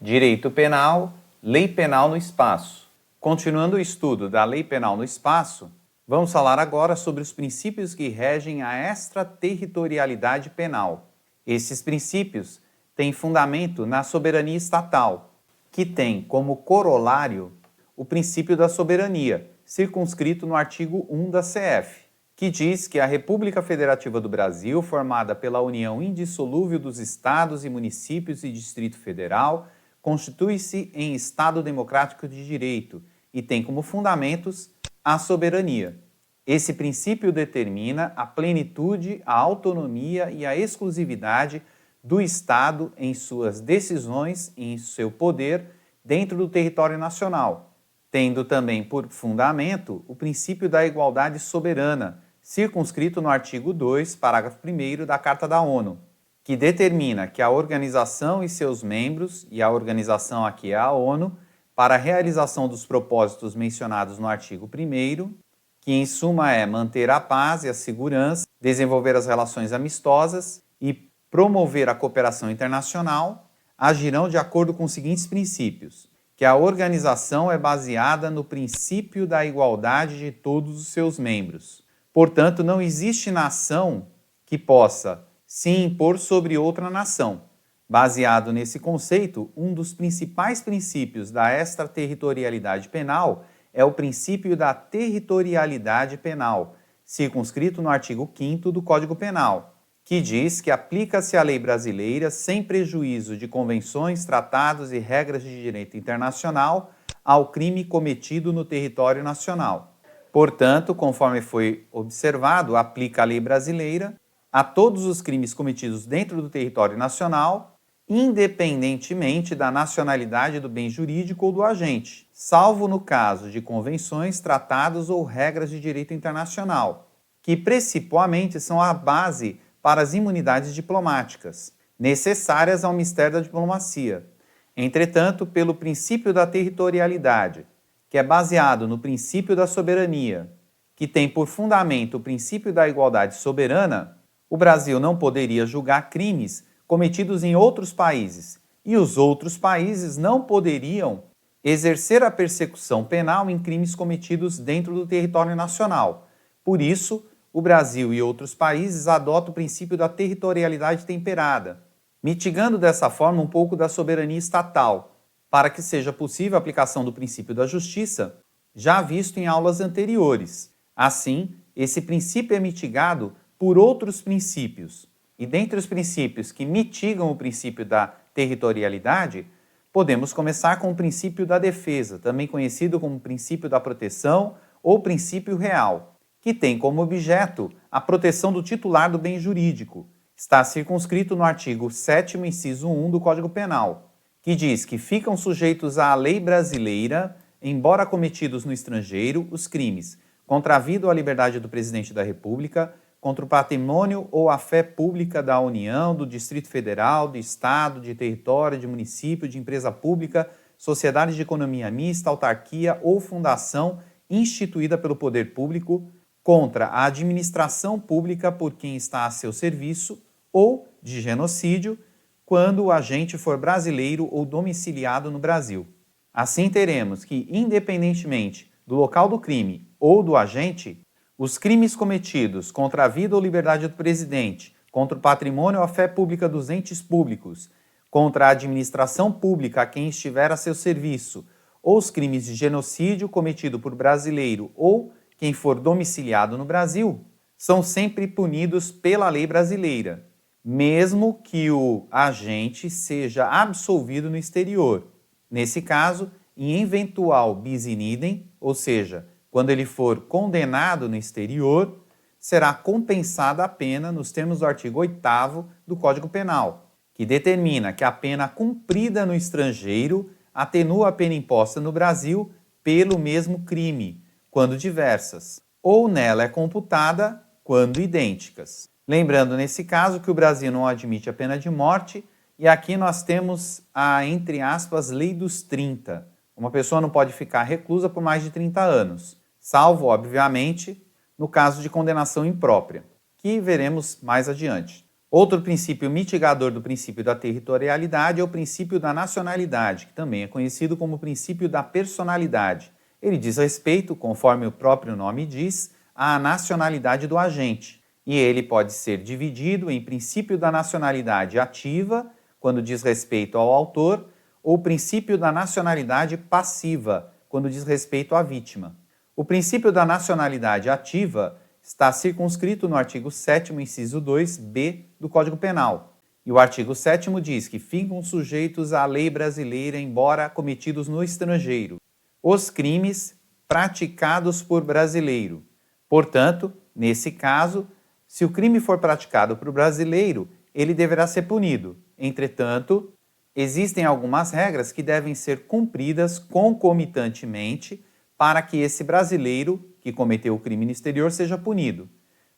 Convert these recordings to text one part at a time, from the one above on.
Direito Penal, Lei Penal no Espaço. Continuando o estudo da Lei Penal no Espaço, vamos falar agora sobre os princípios que regem a extraterritorialidade penal. Esses princípios têm fundamento na soberania estatal, que tem como corolário o princípio da soberania, circunscrito no artigo 1 da CF, que diz que a República Federativa do Brasil, formada pela união indissolúvel dos estados e municípios e Distrito Federal, constitui-se em Estado democrático de direito e tem como fundamentos a soberania. Esse princípio determina a plenitude, a autonomia e a exclusividade do Estado em suas decisões e em seu poder dentro do território nacional, tendo também por fundamento o princípio da igualdade soberana, circunscrito no artigo 2, parágrafo 1º da Carta da ONU, que determina que a organização e seus membros, e a organização aqui é a ONU, para a realização dos propósitos mencionados no artigo 1º, que em suma é manter a paz e a segurança, desenvolver as relações amistosas e promover a cooperação internacional, agirão de acordo com os seguintes princípios: que a organização é baseada no princípio da igualdade de todos os seus membros. Portanto, não existe nação que possa se impor sobre outra nação. Baseado nesse conceito, um dos principais princípios da extraterritorialidade penal é o princípio da territorialidade penal, circunscrito no artigo 5º do Código Penal, que diz que aplica-se a lei brasileira sem prejuízo de convenções, tratados e regras de direito internacional ao crime cometido no território nacional. Portanto, conforme foi observado, aplica a lei brasileira a todos os crimes cometidos dentro do território nacional, independentemente da nacionalidade do bem jurídico ou do agente, salvo no caso de convenções, tratados ou regras de direito internacional, que precipuamente são a base para as imunidades diplomáticas, necessárias ao mistério da diplomacia. Entretanto, pelo princípio da territorialidade, que é baseado no princípio da soberania, que tem por fundamento o princípio da igualdade soberana, o Brasil não poderia julgar crimes cometidos em outros países e os outros países não poderiam exercer a persecução penal em crimes cometidos dentro do território nacional. Por isso, o Brasil e outros países adotam o princípio da territorialidade temperada, mitigando dessa forma um pouco da soberania estatal, para que seja possível a aplicação do princípio da justiça, já visto em aulas anteriores. Assim, esse princípio é mitigado por outros princípios. E dentre os princípios que mitigam o princípio da territorialidade, podemos começar com o princípio da defesa, também conhecido como princípio da proteção ou princípio real, que tem como objeto a proteção do titular do bem jurídico. Está circunscrito no artigo 7º, inciso 1 do Código Penal, que diz que ficam sujeitos à lei brasileira, embora cometidos no estrangeiro, os crimes contra a vida ou a liberdade do Presidente da República, contra o patrimônio ou a fé pública da União, do Distrito Federal, do Estado, de território, de município, de empresa pública, sociedade de economia mista, autarquia ou fundação instituída pelo poder público, contra a administração pública por quem está a seu serviço, ou de genocídio, quando o agente for brasileiro ou domiciliado no Brasil. Assim teremos que, independentemente do local do crime ou do agente, os crimes cometidos contra a vida ou liberdade do presidente, contra o patrimônio ou a fé pública dos entes públicos, contra a administração pública a quem estiver a seu serviço, ou os crimes de genocídio cometido por brasileiro ou quem for domiciliado no Brasil, são sempre punidos pela lei brasileira, mesmo que o agente seja absolvido no exterior. Nesse caso, em eventual bis in idem, ou seja, quando ele for condenado no exterior, será compensada a pena nos termos do artigo 8º do Código Penal, que determina que a pena cumprida no estrangeiro atenua a pena imposta no Brasil pelo mesmo crime, quando diversas, ou nela é computada quando idênticas. Lembrando nesse caso que o Brasil não admite a pena de morte e aqui nós temos a, entre aspas, lei dos 30. Uma pessoa não pode ficar reclusa por mais de 30 anos. Salvo, obviamente, no caso de condenação imprópria, que veremos mais adiante. Outro princípio mitigador do princípio da territorialidade é o princípio da nacionalidade, que também é conhecido como princípio da personalidade. Ele diz respeito, conforme o próprio nome diz, à nacionalidade do agente. E ele pode ser dividido em princípio da nacionalidade ativa, quando diz respeito ao autor, ou princípio da nacionalidade passiva, quando diz respeito à vítima. O princípio da nacionalidade ativa está circunscrito no artigo 7º, inciso 2b do Código Penal. E o artigo 7º diz que ficam sujeitos à lei brasileira, embora cometidos no estrangeiro, os crimes praticados por brasileiro. Portanto, nesse caso, se o crime for praticado por brasileiro, ele deverá ser punido. Entretanto, existem algumas regras que devem ser cumpridas concomitantemente para que esse brasileiro que cometeu o crime no exterior seja punido.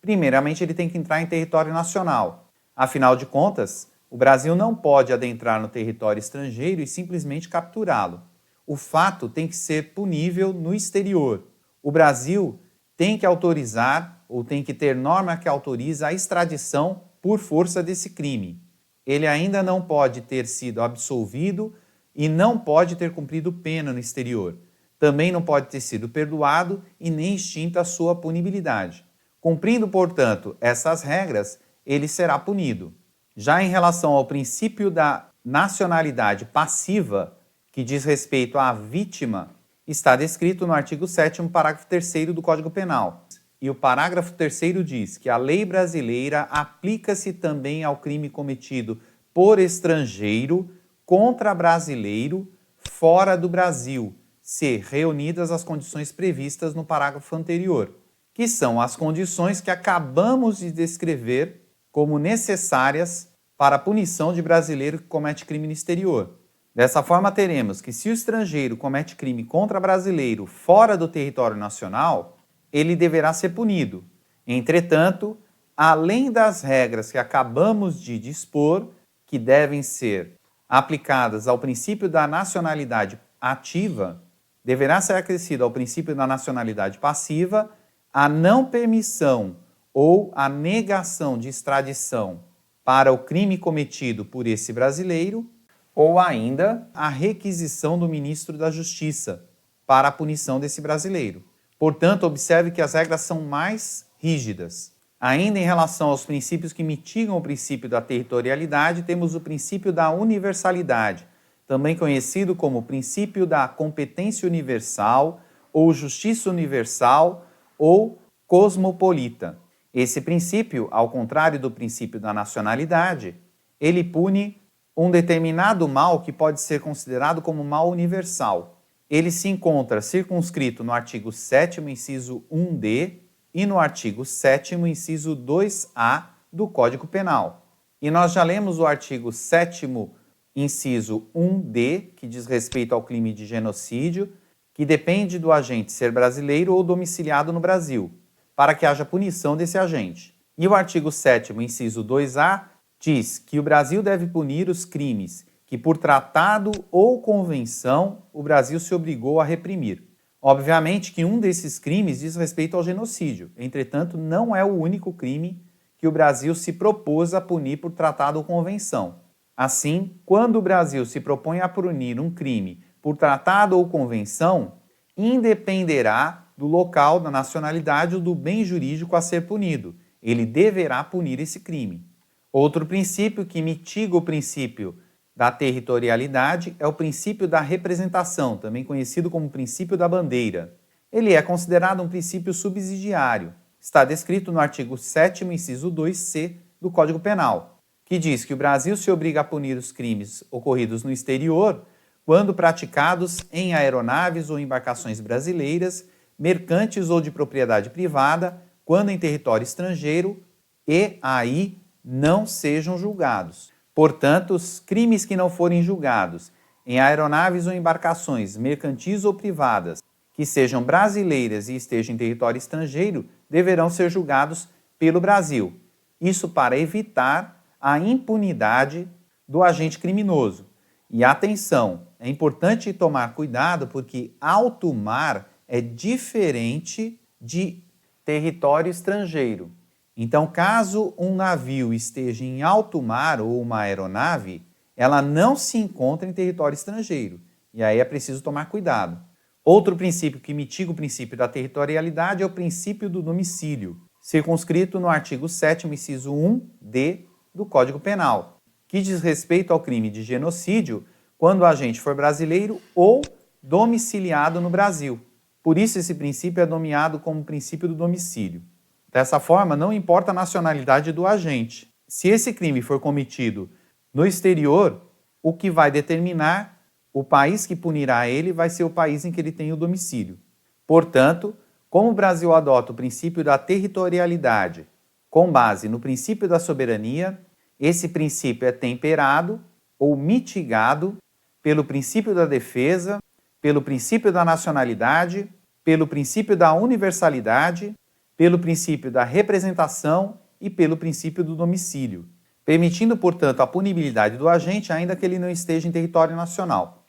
Primeiramente, ele tem que entrar em território nacional. Afinal de contas, o Brasil não pode adentrar no território estrangeiro e simplesmente capturá-lo. O fato tem que ser punível no exterior. O Brasil tem que autorizar ou tem que ter norma que autoriza a extradição por força desse crime. Ele ainda não pode ter sido absolvido e não pode ter cumprido pena no exterior. Também não pode ter sido perdoado e nem extinta a sua punibilidade. Cumprindo, portanto, essas regras, ele será punido. Já em relação ao princípio da nacionalidade passiva, que diz respeito à vítima, está descrito no artigo 7º, parágrafo 3º do Código Penal. E o parágrafo 3º diz que a lei brasileira aplica-se também ao crime cometido por estrangeiro contra brasileiro fora do Brasil, se reunidas as condições previstas no parágrafo anterior, que são as condições que acabamos de descrever como necessárias para a punição de brasileiro que comete crime no exterior. Dessa forma, teremos que se o estrangeiro comete crime contra brasileiro fora do território nacional, ele deverá ser punido. Entretanto, além das regras que acabamos de dispor, que devem ser aplicadas ao princípio da nacionalidade ativa, deverá ser acrescido ao princípio da nacionalidade passiva a não permissão ou a negação de extradição para o crime cometido por esse brasileiro, ou ainda a requisição do ministro da Justiça para a punição desse brasileiro. Portanto, observe que as regras são mais rígidas. Ainda em relação aos princípios que mitigam o princípio da territorialidade, temos o princípio da universalidade, também conhecido como o princípio da competência universal, ou justiça universal, ou cosmopolita. Esse princípio, ao contrário do princípio da nacionalidade, ele pune um determinado mal que pode ser considerado como mal universal. Ele se encontra circunscrito no artigo 7º, inciso 1d, e no artigo 7º, inciso 2a do Código Penal. E nós já lemos o artigo 7º, inciso 1d, que diz respeito ao crime de genocídio, que depende do agente ser brasileiro ou domiciliado no Brasil, para que haja punição desse agente. E o artigo 7º, inciso 2a, diz que o Brasil deve punir os crimes que, por tratado ou convenção, o Brasil se obrigou a reprimir. Obviamente que um desses crimes diz respeito ao genocídio. Entretanto, não é o único crime que o Brasil se propôs a punir por tratado ou convenção. Assim, quando o Brasil se propõe a punir um crime por tratado ou convenção, independerá do local, da nacionalidade ou do bem jurídico a ser punido. Ele deverá punir esse crime. Outro princípio que mitiga o princípio da territorialidade é o princípio da representação, também conhecido como princípio da bandeira. Ele é considerado um princípio subsidiário. Está descrito no artigo 7º, inciso 2c do Código Penal, que diz que o Brasil se obriga a punir os crimes ocorridos no exterior quando praticados em aeronaves ou embarcações brasileiras, mercantes ou de propriedade privada, quando em território estrangeiro e aí não sejam julgados. Portanto, os crimes que não forem julgados em aeronaves ou embarcações mercantis ou privadas que sejam brasileiras e estejam em território estrangeiro deverão ser julgados pelo Brasil. Isso para evitar a impunidade do agente criminoso. E atenção, é importante tomar cuidado porque alto mar é diferente de território estrangeiro. Então, caso um navio esteja em alto mar ou uma aeronave, ela não se encontra em território estrangeiro. E aí é preciso tomar cuidado. Outro princípio que mitiga o princípio da territorialidade é o princípio do domicílio, circunscrito no artigo 7º, inciso 1d do Código Penal, que diz respeito ao crime de genocídio quando o agente for brasileiro ou domiciliado no Brasil. Por isso, esse princípio é nomeado como princípio do domicílio. Dessa forma, não importa a nacionalidade do agente. Se esse crime for cometido no exterior, o que vai determinar o país que punirá ele vai ser o país em que ele tem o domicílio. Portanto, como o Brasil adota o princípio da territorialidade com base no princípio da soberania, esse princípio é temperado ou mitigado pelo princípio da defesa, pelo princípio da nacionalidade, pelo princípio da universalidade, pelo princípio da representação e pelo princípio do domicílio, permitindo, portanto, a punibilidade do agente ainda que ele não esteja em território nacional.